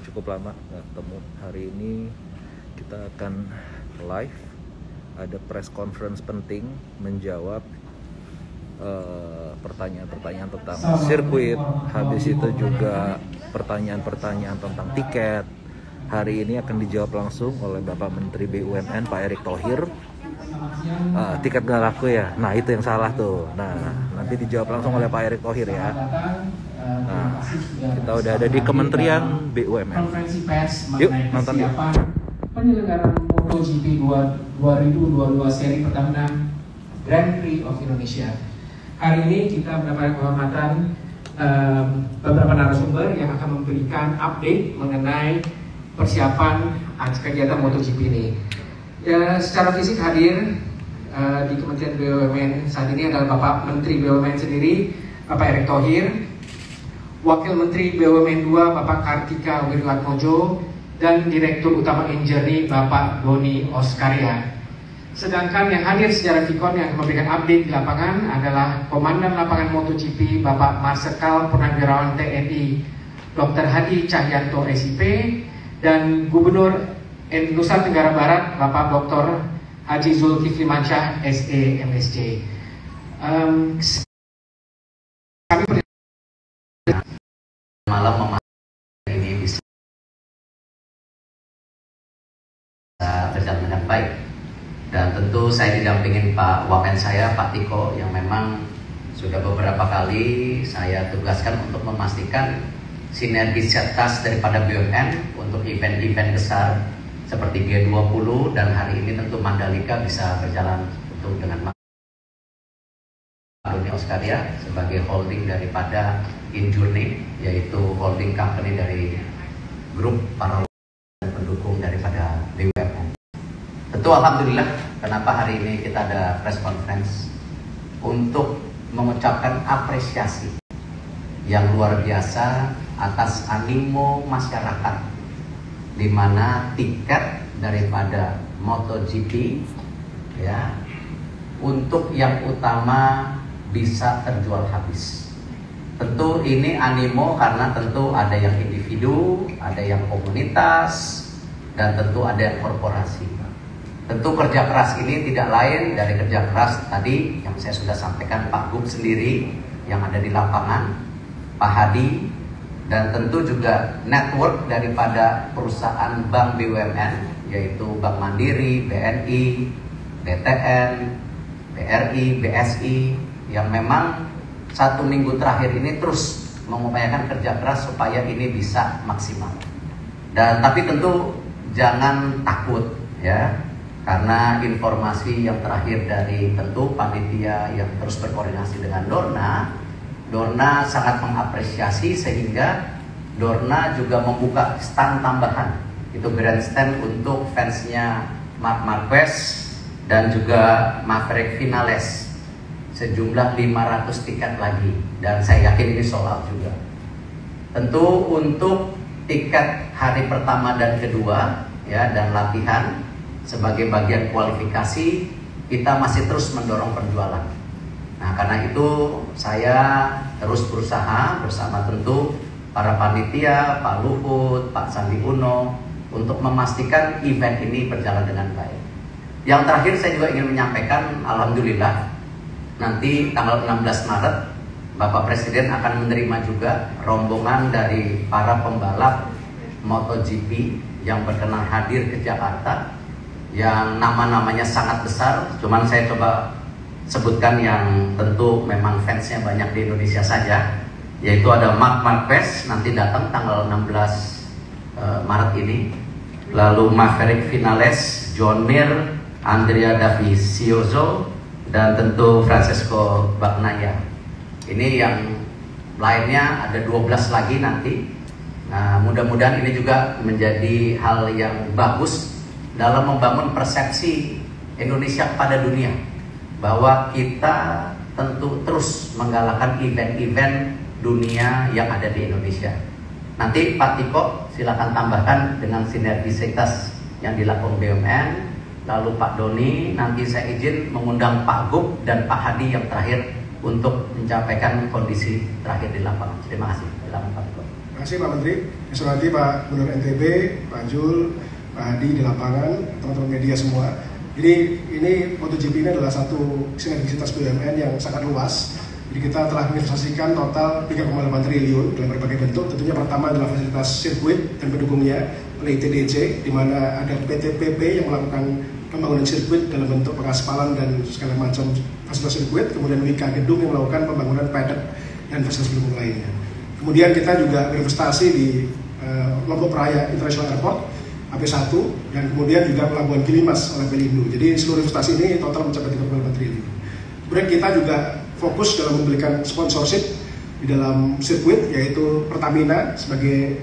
cukup lama nggak ketemu. Hari ini kita akan live, ada press conference penting menjawab pertanyaan-pertanyaan tentang sirkuit. Habis itu juga pertanyaan-pertanyaan tentang tiket. Hari ini akan dijawab langsung oleh Bapak Menteri BUMN Pak Erick Thohir. Tiket nggak laku ya? Nah, itu yang salah tuh. Nah, nanti dijawab langsung oleh Pak Erick Thohir ya. Nah, kita udah ada di Kementerian BUMN. Yuk nonton yuk. Penyelenggaraan MotoGP 2022 seri pertama Grand Prix of Indonesia. Hari ini kita mendapatkan kehormatan beberapa narasumber yang akan memberikan update mengenai persiapan kegiatan MotoGP ini. Ya, secara fisik hadir di Kementerian BUMN saat ini adalah Bapak Menteri BUMN sendiri, Bapak Erick Thohir, Wakil Menteri BUMN 2 Bapak Kartika Wirjoatmojo, dan Direktur Utama Engineering Bapak Doni Oskaria. Sedangkan yang hadir secara vikon yang memberikan update di lapangan adalah Komandan Lapangan MotoGP Bapak Marsikal Purnawirawan TNI Dr. Hadi Cahyanto SIP, dan Gubernur Nusa Tenggara Barat Bapak Dr. Haji Zulkifli Mansyah SE MSc. Kami malam ini bisa berjalan dengan baik, dan tentu saya didampingin Pak Wamen saya, Pak Tiko, yang memang sudah beberapa kali saya tugaskan untuk memastikan sinergisitas daripada BUMN untuk event-event besar seperti G20, dan hari ini tentu Mandalika bisa berjalan untuk dengan Doni Oskaria sebagai holding daripada Injourney, yaitu holding company dari grup para pendukung daripada BUMN. Tentu alhamdulillah kenapa hari ini kita ada press conference untuk mengucapkan apresiasi yang luar biasa atas animo masyarakat, di mana tiket daripada MotoGP ya untuk yang utama bisa terjual habis. Tentu ini animo karena tentu ada yang individu, ada yang komunitas, dan tentu ada yang korporasi. Tentu kerja keras ini tidak lain dari kerja keras tadi yang saya sudah sampaikan Pak Gub sendiri yang ada di lapangan, Pak Hadi, dan tentu juga network daripada perusahaan bank BUMN, yaitu Bank Mandiri, BNI, BTN, BRI, BSI, yang memang 1 minggu terakhir ini terus mengupayakan kerja keras supaya ini bisa maksimal. Dan tapi tentu jangan takut ya, karena informasi yang terakhir dari tentu panitia yang terus berkoordinasi dengan Dorna sangat mengapresiasi, sehingga Dorna juga membuka stand tambahan, itu grandstand untuk fansnya Marc Marquez dan juga Maverick Vinales, sejumlah 500 tiket lagi, dan saya yakin ini sold out juga. Tentu untuk tiket hari pertama dan kedua ya, dan latihan sebagai bagian kualifikasi, kita masih terus mendorong penjualan. Nah, karena itu saya terus berusaha bersama tentu para panitia, Pak Luhut, Pak Sandi Uno, untuk memastikan event ini berjalan dengan baik. Yang terakhir saya juga ingin menyampaikan, alhamdulillah nanti tanggal 16 Maret Bapak Presiden akan menerima juga rombongan dari para pembalap MotoGP yang berkenan hadir ke Jakarta, yang nama-namanya sangat besar. Cuman saya coba sebutkan yang tentu memang fansnya banyak di Indonesia saja, yaitu ada Marc Marquez nanti datang tanggal 16 Maret ini, lalu Maverick Vinales, John Mir, Andrea Dovizioso, dan tentu Francesco Bagnaia. Ini yang lainnya ada 12 lagi nanti. Nah, mudah-mudahan ini juga menjadi hal yang bagus dalam membangun persepsi Indonesia pada dunia, bahwa kita tentu terus menggalakkan event-event dunia yang ada di Indonesia. Nanti Pak Tiko silakan tambahkan dengan sinergisitas yang dilakukan BUMN. Lalu Pak Doni, nanti saya izin mengundang Pak Gub dan Pak Hadi yang terakhir untuk menyampaikan kondisi terakhir di lapangan. Terima kasih. Silakan Pak Tiko. Terima kasih Pak Menteri. Saya hormati Pak Gubernur NTB, Pak Jul, Pak Hadi di lapangan, teman-teman media semua. Jadi ini MotoGP ini adalah satu sinergisitas BUMN yang sangat luas. Jadi kita telah menginvestasikan total 3,8 triliun dalam berbagai bentuk. Tentunya pertama adalah fasilitas sirkuit dan pendukungnya oleh ITDC, di mana ada PT PP yang melakukan pembangunan sirkuit dalam bentuk pengaspalan dan segala macam fasilitas sirkuit. Kemudian Wika Gedung yang melakukan pembangunan paddock dan fasilitas pendukung lainnya. Kemudian kita juga berinvestasi di Lombok Raya International Airport AP1 dan kemudian juga Pelabuhan Gilimas oleh Pelindo. Jadi seluruh investasi ini total mencapai 3,8 triliun. Kemudian kita juga fokus dalam memberikan sponsorship di dalam sirkuit, yaitu Pertamina sebagai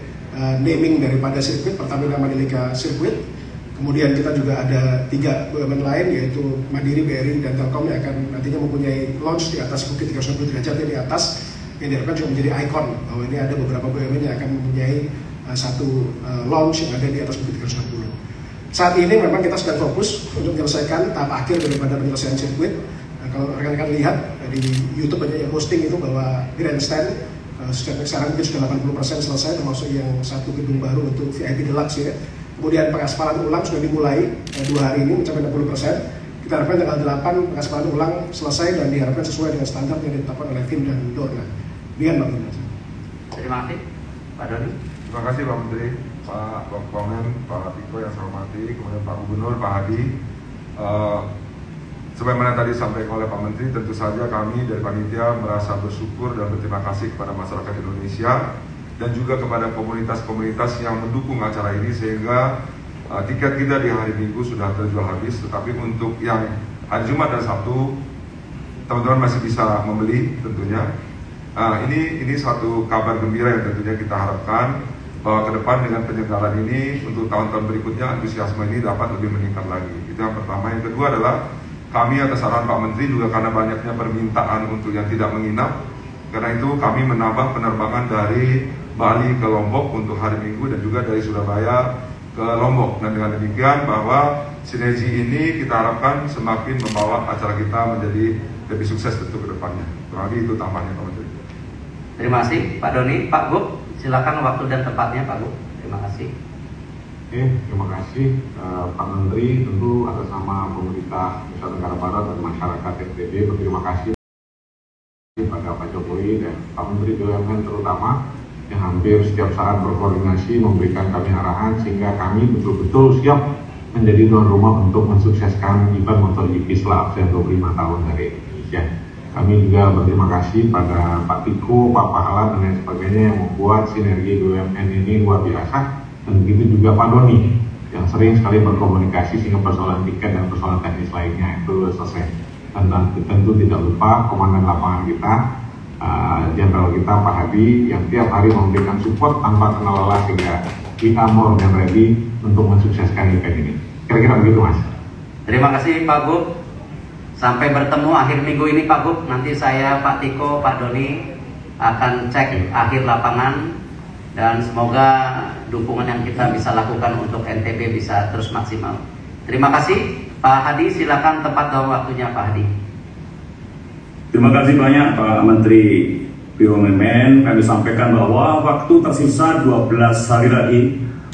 naming daripada sirkuit, Pertamina Mandalika Sirkuit. Kemudian kita juga ada 3 BUMN lain, yaitu Mandiri, BRI, dan Telkom yang akan nantinya mempunyai launch di atas bukit 360 derajat di atas, yang diharapkan juga menjadi ikon bahwa ini ada beberapa BUMN yang akan mempunyai satu launch yang ada di atas bukit 360. Saat ini memang kita sedang fokus untuk menyelesaikan tahap akhir daripada penyelesaian sirkuit. Kalau rekan-rekan lihat di YouTube banyak yang posting itu bahwa grandstand sekarang mungkin sudah 80% selesai, termasuk yang satu gedung baru untuk VIP Deluxe ya. Kemudian pengaspalan ulang sudah dimulai 2 hari ini mencapai 60%. Kita harapkan tanggal 8 pengaspalan ulang selesai dan diharapkan sesuai dengan standar yang ditetapkan oleh tim dan Dorna. Demikian Pak Menteri. Terima kasih, Pak Doni. Terima kasih Pak Menteri, Pak Komponen, Pak Tiko yang saya hormati, kemudian Pak Gubernur, Pak Hadi. Sebagaimana tadi disampaikan oleh Pak Menteri, tentu saja kami dari panitia merasa bersyukur dan berterima kasih kepada masyarakat Indonesia dan juga kepada komunitas-komunitas yang mendukung acara ini, sehingga tiket kita di hari Minggu sudah terjual habis. Tetapi untuk yang hari Jumat dan Sabtu, teman-teman masih bisa membeli tentunya. Ini suatu kabar gembira yang tentunya kita harapkan bahwa ke depan dengan penyelenggaraan ini untuk tahun-tahun berikutnya antusiasme ini dapat lebih meningkat lagi. Itu yang pertama. Yang kedua adalah kami atas saran Pak Menteri juga karena banyaknya permintaan untuk yang tidak menginap, karena itu kami menambah penerbangan dari Bali ke Lombok untuk hari Minggu dan juga dari Surabaya ke Lombok. Dan dengan demikian bahwa sinergi ini kita harapkan semakin membawa acara kita menjadi lebih sukses tentu ke depannya. Terlebih itu tambahnya Pak Menteri. Terima kasih Pak Doni. Pak Gub, silakan waktu dan tempatnya Pak Gub. Terima kasih. Oke, terima kasih Pak Menteri. Tentu atas nama pemerintah Nusa Tenggara Barat dan masyarakat NTB berterima kasih pada Pak Jokowi dan Pak Menteri BUMN terutama yang hampir setiap saat berkoordinasi memberikan kami arahan sehingga kami betul-betul siap menjadi tuan rumah untuk mensukseskan event MotoGP setelah absen 25 tahun dari Indonesia. Kami juga berterima kasih pada Pak Tiko, Pak Pahala dan lain sebagainya yang membuat sinergi BUMN ini luar biasa. Dan begitu juga Pak Doni yang sering sekali berkomunikasi sehingga persoalan tiket dan persoalan teknis lainnya itu selesai. Dan tentu tidak lupa komandan lapangan kita, Jenderal kita Pak Hadi yang tiap hari memberikan support tanpa kenal lelah sehingga kita more than ready untuk mensukseskan event ini. Kira-kira begitu Mas. Terima kasih Pak Gub. Sampai bertemu akhir minggu ini Pak Gub. Nanti saya, Pak Tiko, Pak Doni akan cek akhir lapangan. Dan semoga dukungan yang kita bisa lakukan untuk NTB bisa terus maksimal. Terima kasih Pak Hadi, silakan tempat dan waktunya Pak Hadi. Terima kasih banyak Pak Menteri BUMN. Kami sampaikan bahwa waktu tersisa 12 hari lagi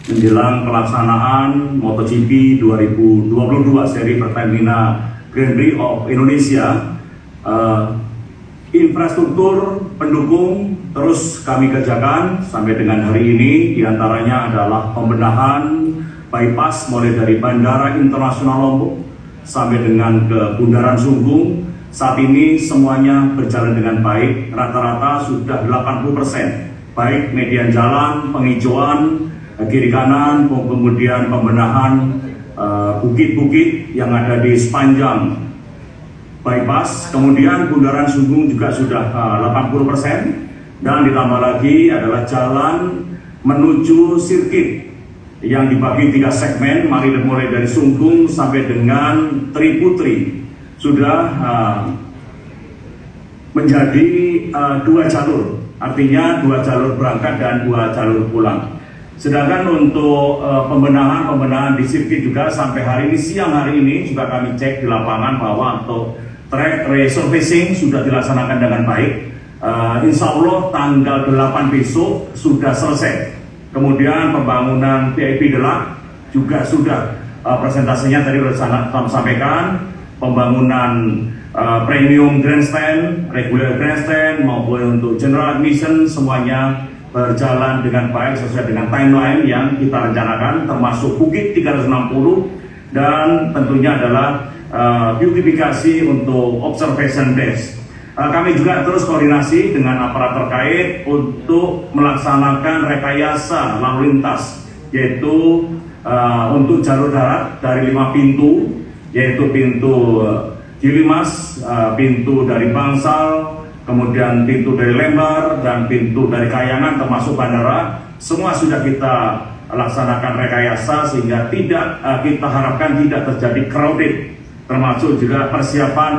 menjelang pelaksanaan MotoGP 2022 seri Pertamina Grand Prix of Indonesia. Infrastruktur pendukung terus kami kerjakan sampai dengan hari ini, diantaranya adalah pembenahan bypass mulai dari Bandara Internasional Lombok sampai dengan ke Bundaran Sunggung. Saat ini semuanya berjalan dengan baik, rata-rata sudah 80%, baik median jalan, penghijauan, kiri kanan, kemudian pembenahan bukit-bukit yang ada di sepanjang bypass, kemudian Bundaran Sunggung juga sudah 80%, dan ditambah lagi adalah jalan menuju sirkuit yang dibagi 3 segmen, mulai dari Sunggung sampai dengan Triputri sudah menjadi 2 jalur, artinya 2 jalur berangkat dan 2 jalur pulang. Sedangkan untuk pembenahan di sirkuit juga sampai hari ini, siang hari ini juga kami cek di lapangan bahwa untuk track resurfacing sudah dilaksanakan dengan baik. insya Allah tanggal 8 besok sudah selesai. Kemudian pembangunan VIP Deluxe juga sudah presentasinya tadi sudah sampaikan. Pembangunan premium grandstand, regular grandstand maupun untuk general admission semuanya berjalan dengan baik sesuai dengan timeline yang kita rencanakan, termasuk Bukit 360 dan tentunya adalah beautifikasi untuk observation base. Kami juga terus koordinasi dengan aparat terkait untuk melaksanakan rekayasa lalu lintas, yaitu untuk jalur darat dari 5 pintu, yaitu pintu Gilimas, pintu dari Bangsal, kemudian pintu dari Lembar, dan pintu dari Kayangan termasuk bandara. Semua sudah kita laksanakan rekayasa sehingga kita harapkan tidak terjadi crowded, termasuk juga persiapan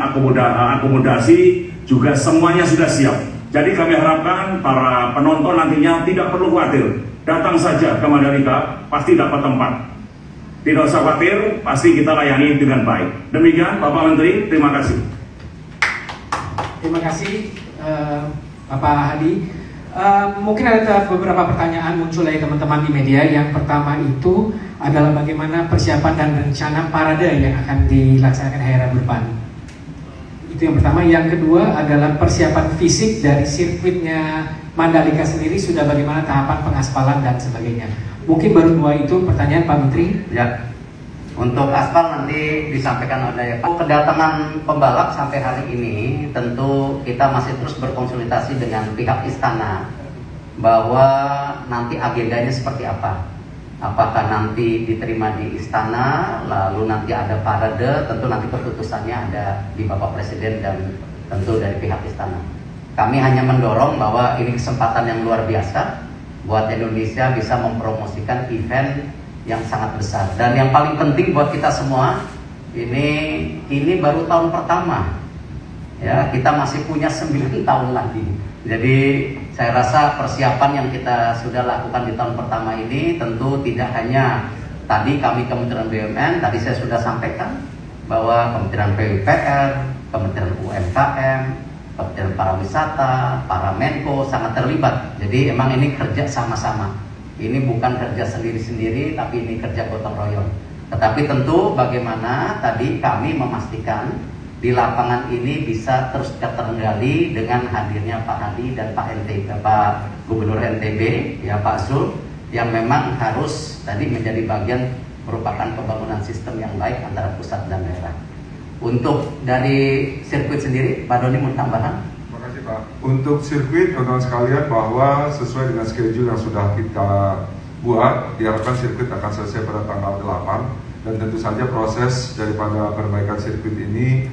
akomodasi juga semuanya sudah siap. Jadi kami harapkan para penonton nantinya tidak perlu khawatir, datang saja ke Mandalika pasti dapat tempat. Tidak usah khawatir, pasti kita layani dengan baik. Demikian Bapak Menteri, terima kasih. Terima kasih Bapak Hadi. Mungkin ada beberapa pertanyaan muncul dari teman-teman di media. Yang pertama itu adalah bagaimana persiapan dan rencana parade yang akan dilaksanakan hari Rabu depan. Itu yang pertama. Yang kedua adalah persiapan fisik dari sirkuitnya Mandalika sendiri, sudah bagaimana tahapan pengaspalan dan sebagainya. Mungkin baru dua itu pertanyaan Pak Menteri. Ya, untuk aspal nanti disampaikan oleh Pak. Kedatangan pembalap sampai hari ini tentu kita masih terus berkonsultasi dengan pihak istana bahwa nanti agendanya seperti apa. Apakah nanti diterima di istana, lalu nanti ada parade, tentu nanti keputusannya ada di Bapak Presiden dan tentu dari pihak istana. Kami hanya mendorong bahwa ini kesempatan yang luar biasa buat Indonesia bisa mempromosikan event yang sangat besar. Dan yang paling penting buat kita semua, ini baru tahun pertama. Ya, kita masih punya 9 tahun lagi. Jadi saya rasa persiapan yang kita sudah lakukan di tahun pertama ini tentu tidak hanya tadi kami Kementerian BUMN, tadi saya sudah sampaikan bahwa Kementerian PUPR, Kementerian UMKM, Kementerian Pariwisata, para Menko sangat terlibat. Jadi emang ini kerja sama-sama. Ini bukan kerja sendiri-sendiri, tapi ini kerja gotong royong. Tetapi tentu bagaimana tadi kami memastikan di lapangan ini bisa terus terkendali dengan hadirnya Pak Hadi dan Pak Gubernur NTB, ya Pak Zul, yang memang harus tadi menjadi bagian merupakan pembangunan sistem yang baik antara pusat dan daerah. Untuk dari sirkuit sendiri, Pak Doni mau tambahan? Terima kasih Pak. Untuk sirkuit, teman-teman sekalian, bahwa sesuai dengan schedule yang sudah kita buat, diharapkan sirkuit akan selesai pada tanggal 8, dan tentu saja proses daripada perbaikan sirkuit ini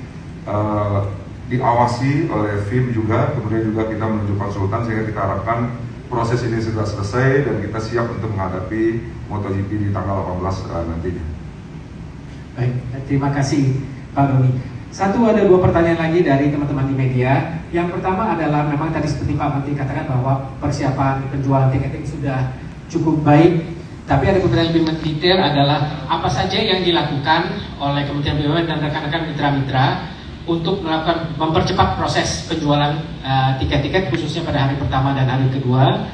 diawasi oleh FIM juga, kemudian juga kita menunjuk konsultan sehingga kita harapkan proses ini sudah selesai dan kita siap untuk menghadapi MotoGP di tanggal 18 nantinya. Baik, terima kasih Pak Doni. Ada dua pertanyaan lagi dari teman-teman di media. Yang pertama adalah memang tadi seperti Pak Menteri katakan bahwa persiapan penjualan tiket ini sudah cukup baik. Tapi ada pertanyaan lebih mendetail adalah apa saja yang dilakukan oleh Kementerian BUMN dan rekan-rekan mitra-mitra untuk melakukan mempercepat proses penjualan tiket-tiket khususnya pada hari pertama dan hari kedua.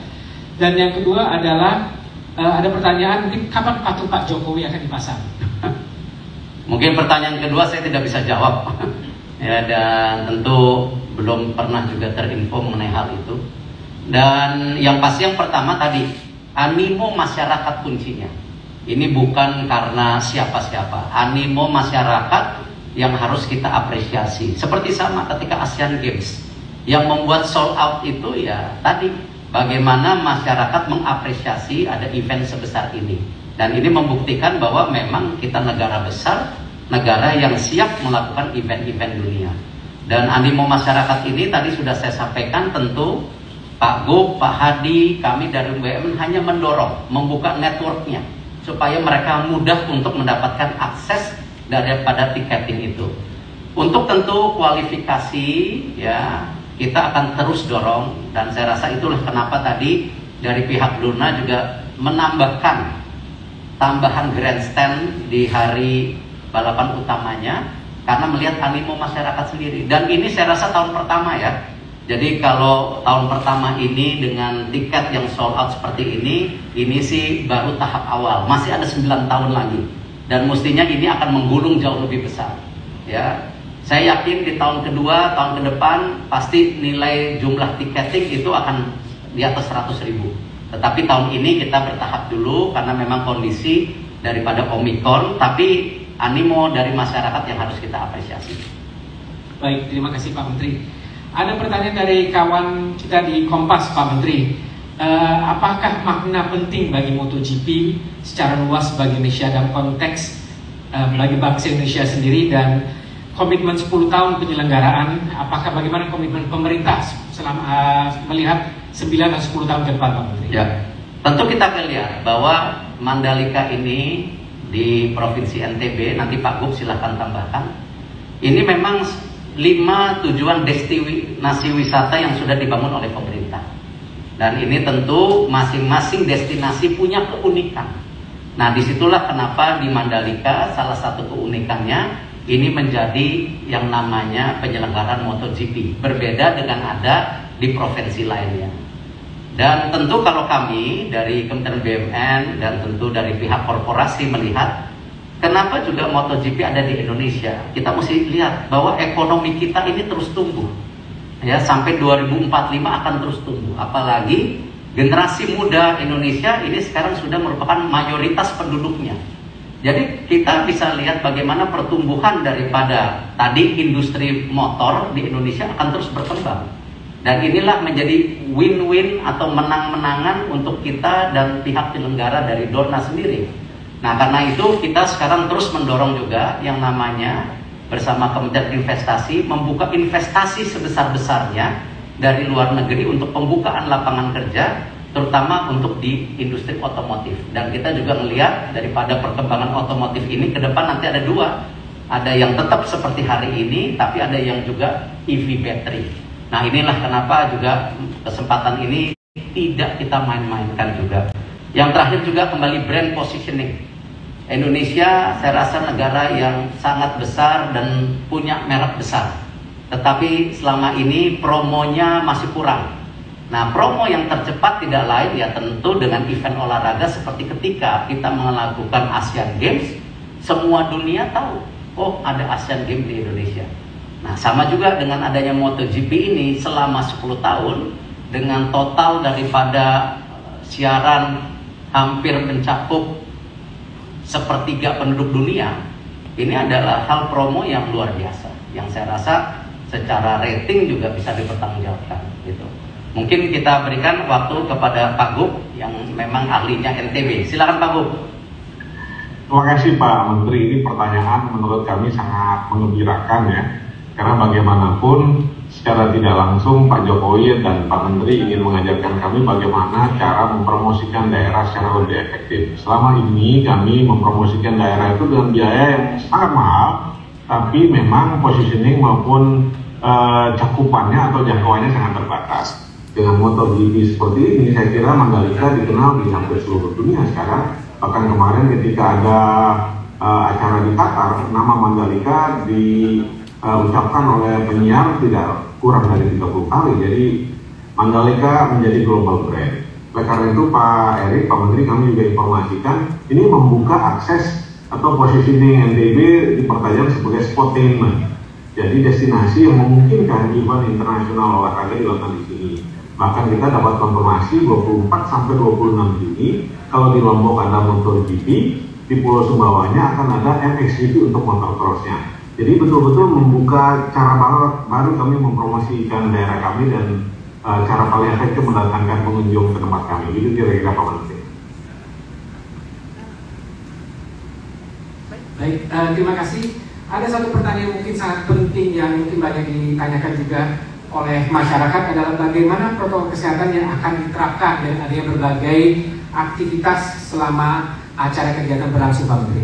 Dan yang kedua adalah ada pertanyaan mungkin kapan patung Pak Jokowi akan dipasang? Mungkin pertanyaan kedua saya tidak bisa jawab. Ya, dan tentu belum pernah juga terinfo mengenai hal itu. Dan yang pasti yang pertama tadi, animo masyarakat kuncinya. Ini bukan karena siapa-siapa. Animo masyarakat yang harus kita apresiasi. Seperti sama ketika Asian Games. Yang membuat sold out itu ya tadi, bagaimana masyarakat mengapresiasi ada event sebesar ini. Dan ini membuktikan bahwa memang kita negara besar, negara yang siap melakukan event-event dunia. Dan animo masyarakat ini tadi sudah saya sampaikan, tentu Pak Gub, Pak Hadi, kami dari BUMN hanya mendorong, membuka networknya supaya mereka mudah untuk mendapatkan akses daripada tiketing itu. Untuk tentu kualifikasi ya kita akan terus dorong, dan saya rasa itulah kenapa tadi dari pihak Luna juga menambahkan tambahan grandstand di hari balapan utamanya karena melihat animo masyarakat sendiri. Dan ini saya rasa tahun pertama ya Jadi kalau tahun pertama ini dengan tiket yang sold out seperti ini sih baru tahap awal. Masih ada 9 tahun lagi. Dan mestinya ini akan menggulung jauh lebih besar. Ya, saya yakin di tahun kedua, tahun ke depan pasti nilai jumlah tiketing itu akan di atas 100.000. Tetapi tahun ini kita bertahap dulu karena memang kondisi daripada Omikron, tapi animo dari masyarakat yang harus kita apresiasi. Baik, terima kasih Pak Menteri. Ada pertanyaan dari kawan kita di Kompas, Pak Menteri. Apakah makna penting bagi MotoGP secara luas bagi Indonesia dalam konteks bagi bangsa Indonesia sendiri dan komitmen 10 tahun penyelenggaraan? Apakah bagaimana komitmen pemerintah selama melihat 9 atau 10 tahun ke depan, Pak Menteri? Ya, tentu kita akan lihat bahwa Mandalika ini di Provinsi NTB, nanti Pak Gub silahkan tambahkan. Ini memang 5 tujuan destinasi wisata yang sudah dibangun oleh pemerintah. Dan ini tentu masing-masing destinasi punya keunikan. Nah, disitulah kenapa di Mandalika salah satu keunikannya ini menjadi yang namanya penyelenggaraan MotoGP. Berbeda dengan ada di provinsi lainnya. Dan tentu kalau kami dari Kementerian BUMN dan tentu dari pihak korporasi melihat kenapa juga MotoGP ada di Indonesia, kita mesti lihat bahwa ekonomi kita ini terus tumbuh. Ya, sampai 2045 akan terus tumbuh. Apalagi generasi muda Indonesia ini sekarang sudah merupakan mayoritas penduduknya. Jadi kita bisa lihat bagaimana pertumbuhan daripada tadi industri motor di Indonesia akan terus berkembang. Dan inilah menjadi win-win atau menang-menangan untuk kita dan pihak penyelenggara dari Dorna sendiri. Nah, karena itu kita sekarang terus mendorong juga yang namanya bersama Kementerian Investasi membuka investasi sebesar-besarnya dari luar negeri untuk pembukaan lapangan kerja, terutama untuk di industri otomotif. Dan kita juga melihat daripada perkembangan otomotif ini ke depan nanti ada 2. Ada yang tetap seperti hari ini, tapi ada yang juga EV battery. Nah, inilah kenapa juga kesempatan ini tidak kita main-mainkan juga. Yang terakhir juga kembali brand positioning. Indonesia saya rasa negara yang sangat besar dan punya merek besar. Tetapi selama ini promonya masih kurang. Nah, promo yang tercepat tidak lain ya tentu dengan event olahraga seperti ketika kita melakukan Asian Games, semua dunia tahu, oh ada Asian Games di Indonesia. Nah, sama juga dengan adanya MotoGP ini selama 10 tahun dengan total daripada siaran hampir mencakup 1/3 penduduk dunia. Ini adalah hal promo yang luar biasa yang saya rasa secara rating juga bisa dipertanggungjawabkan gitu. Mungkin kita berikan waktu kepada Pak Gub yang memang ahlinya NTB. Silakan Pak Gub. Terima kasih Pak Menteri. Ini pertanyaan menurut kami sangat menggembirakan ya. Karena bagaimanapun secara tidak langsung Pak Jokowi dan Pak Menteri ingin mengajarkan kami bagaimana cara mempromosikan daerah secara lebih efektif. Selama ini kami mempromosikan daerah itu dengan biaya yang sangat mahal, tapi memang positioning maupun cakupannya atau jangkauannya sangat terbatas. Dengan MotoGP seperti ini, saya kira Mandalika dikenal di hampir seluruh dunia sekarang. Bahkan kemarin ketika ada acara di Qatar, nama Mandalika diucapkan oleh penyiar tidak kurang dari 30 kali. Jadi Mandalika menjadi global brand. Oleh karena itu Pak Erik, Pak Menteri, kami juga informasikan ini membuka akses atau positioning NTB dipertajam sebagai sportainment. Jadi destinasi yang memungkinkan event internasional olahraga dilakukan di sini. Bahkan kita dapat konfirmasi 24 sampai 26 Juni kalau di Lombok ada MotoGP, di Pulau Sumbawanya akan ada MXGP untuk motocrossnya. Jadi betul-betul membuka cara baru kami mempromosikan daerah kami dan cara paling efektif mendatangkan pengunjung ke tempat kami. Itu kira-kira Pak Menteri. Baik, terima kasih. Ada satu pertanyaan mungkin sangat penting yang mungkin banyak ditanyakan juga oleh masyarakat adalah bagaimana protokol kesehatan yang akan diterapkan dan adanya berbagai aktivitas selama acara kegiatan berlangsung, Pak Menteri.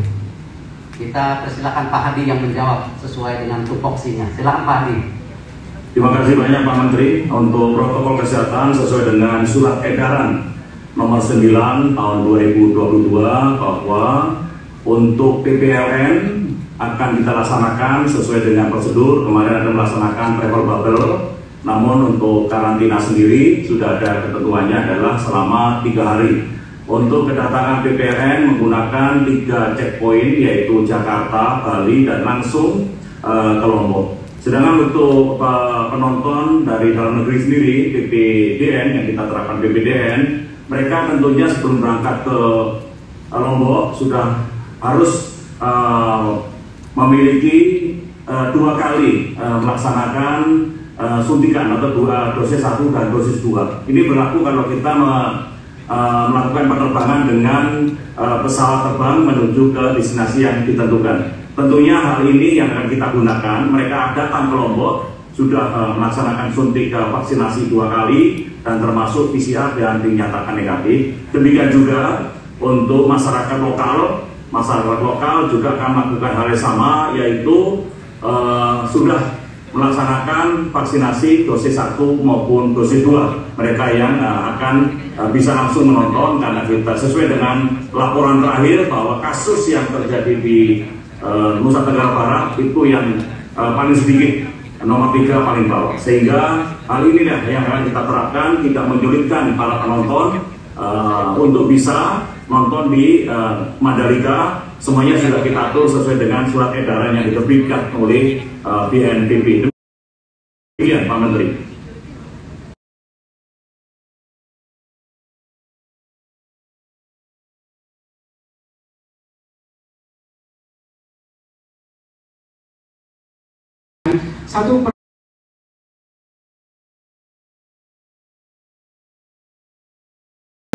Kita persilakan Pak Hadi yang menjawab sesuai dengan tupoksinya. Silakan Pak Hadi. Terima kasih banyak Pak Menteri. Untuk protokol kesehatan sesuai dengan surat edaran nomor 9 tahun 2022 bahwa untuk PPLN akan kita laksanakan sesuai dengan prosedur. Kemarin ada melaksanakan travel bubble Namun untuk karantina sendiri sudah ada ketentuannya adalah selama 3 hari. Untuk kedatangan PPRN menggunakan 3 checkpoint yaitu Jakarta, Bali, dan langsung ke Lombok. Sedangkan untuk penonton dari dalam negeri sendiri, PPDN yang kita terapkan PPDN, mereka tentunya sebelum berangkat ke Lombok sudah harus memiliki 2 kali melaksanakan suntikan atau dosis 1 dan dosis 2. Ini berlaku kalau kita melakukan penerbangan dengan pesawat terbang menuju ke destinasi yang ditentukan. Tentunya hal ini yang akan kita gunakan, mereka datang ke Lombok sudah melaksanakan suntik vaksinasi 2 kali dan termasuk PCR yang dinyatakan negatif. Demikian juga untuk masyarakat lokal juga akan melakukan hal yang sama, yaitu sudah melaksanakan vaksinasi dosis 1 maupun dosis 2. Mereka yang akan bisa langsung menonton, karena kita sesuai dengan laporan terakhir bahwa kasus yang terjadi di Nusa Tenggara Barat itu yang paling sedikit, nomor 3 paling bawah. Sehingga hal inilah yang akan kita terapkan, tidak menyulitkan para penonton untuk bisa nonton di Mandalika. Semuanya sudah kita atur sesuai dengan surat edaran yang diterbitkan oleh BNPB. Demikian Pak Menteri. Satu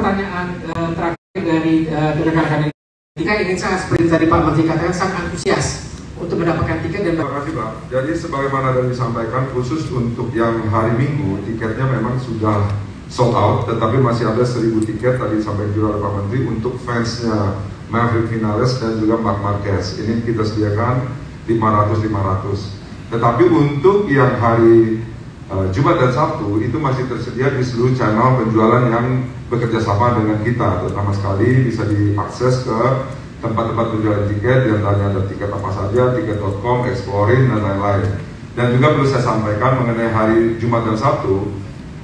pertanyaan terakhir dari rekan-rekan kita ingin sangat seperti tadi Pak Menteri katakan sangat antusias untuk mendapatkan tiket dan terima kasih Pak. Jadi sebagaimana tadi disampaikan, khusus untuk yang hari Minggu tiketnya memang sudah sold out, tetapi masih ada 1000 tiket tadi sampai juga oleh Pak Menteri untuk fansnya Maverick Vinales dan juga Marc Marquez. Ini kita sediakan 500. Tetapi untuk yang hari Jumat dan Sabtu itu masih tersedia di seluruh channel penjualan yang bekerja sama dengan kita. Terutama sekali bisa diakses ke tempat-tempat penjualan tiket, yang tanya ada tiket apa saja, tiket.com, Explorin, dan lain-lain. Dan juga perlu saya sampaikan mengenai hari Jumat dan Sabtu,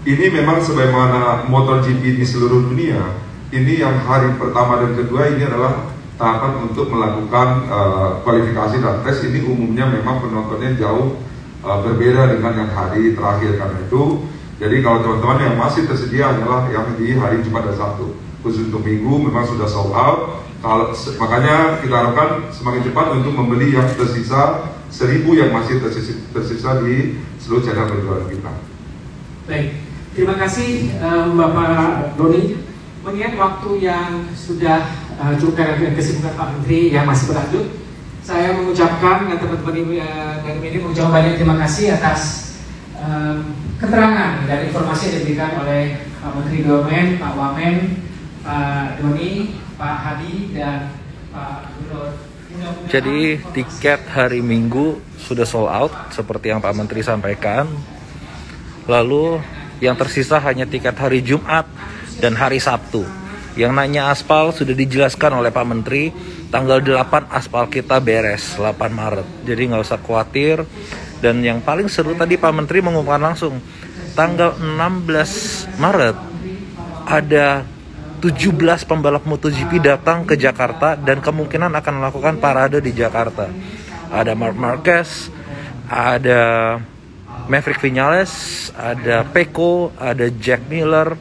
ini memang sebagaimana MotoGP di seluruh dunia, ini yang hari pertama dan kedua ini adalah tahapan untuk melakukan kualifikasi dan tes. Ini umumnya memang penontonnya jauh berbeda dengan yang hari terakhir. Karena itu, jadi kalau teman-teman yang masih tersedia hanyalah yang di hari Jumat dan Sabtu. Khusus untuk Minggu memang sudah sold out. Makanya kita harapkan semakin cepat untuk membeli yang tersisa 1000 yang masih tersisa di seluruh channel penjualan kita. Baik, terima kasih Bapak Doni. Mengingat waktu yang sudah cukup dengan kesibukan Pak Menteri yang masih berlanjut, saya mengucapkan dan teman-teman dari media mengucapkan banyak terima kasih atas keterangan dan informasi yang diberikan oleh Pak Menteri BUMN, Pak Wamen, Pak Doni, Pak Hadi, dan Pak Gubernur. Jadi tiket hari Minggu sudah sold out seperti yang Pak Menteri sampaikan. Lalu yang tersisa hanya tiket hari Jumat dan hari Sabtu. Yang nanya aspal sudah dijelaskan oleh Pak Menteri, tanggal 8 aspal kita beres, 8 Maret. Jadi nggak usah khawatir. Dan yang paling seru tadi Pak Menteri mengumumkan langsung, tanggal 16 Maret ada 17 pembalap MotoGP datang ke Jakarta dan kemungkinan akan melakukan parade di Jakarta. Ada Marc Marquez, ada Maverick Vinales, ada Pecco, ada Jack Miller,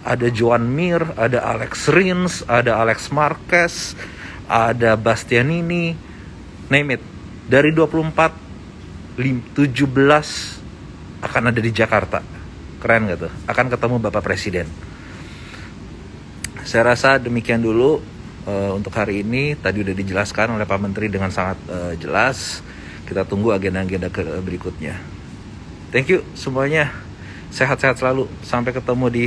ada Joan Mir, ada Alex Rins, ada Alex Marquez, ada Bastianini, name it. Dari 24, 17 akan ada di Jakarta. Keren gak tuh? Akan ketemu Bapak Presiden. Saya rasa demikian dulu untuk hari ini. Tadi udah dijelaskan oleh Pak Menteri dengan sangat jelas. Kita tunggu agenda-agenda berikutnya. Thank you semuanya. Sehat-sehat selalu. Sampai ketemu di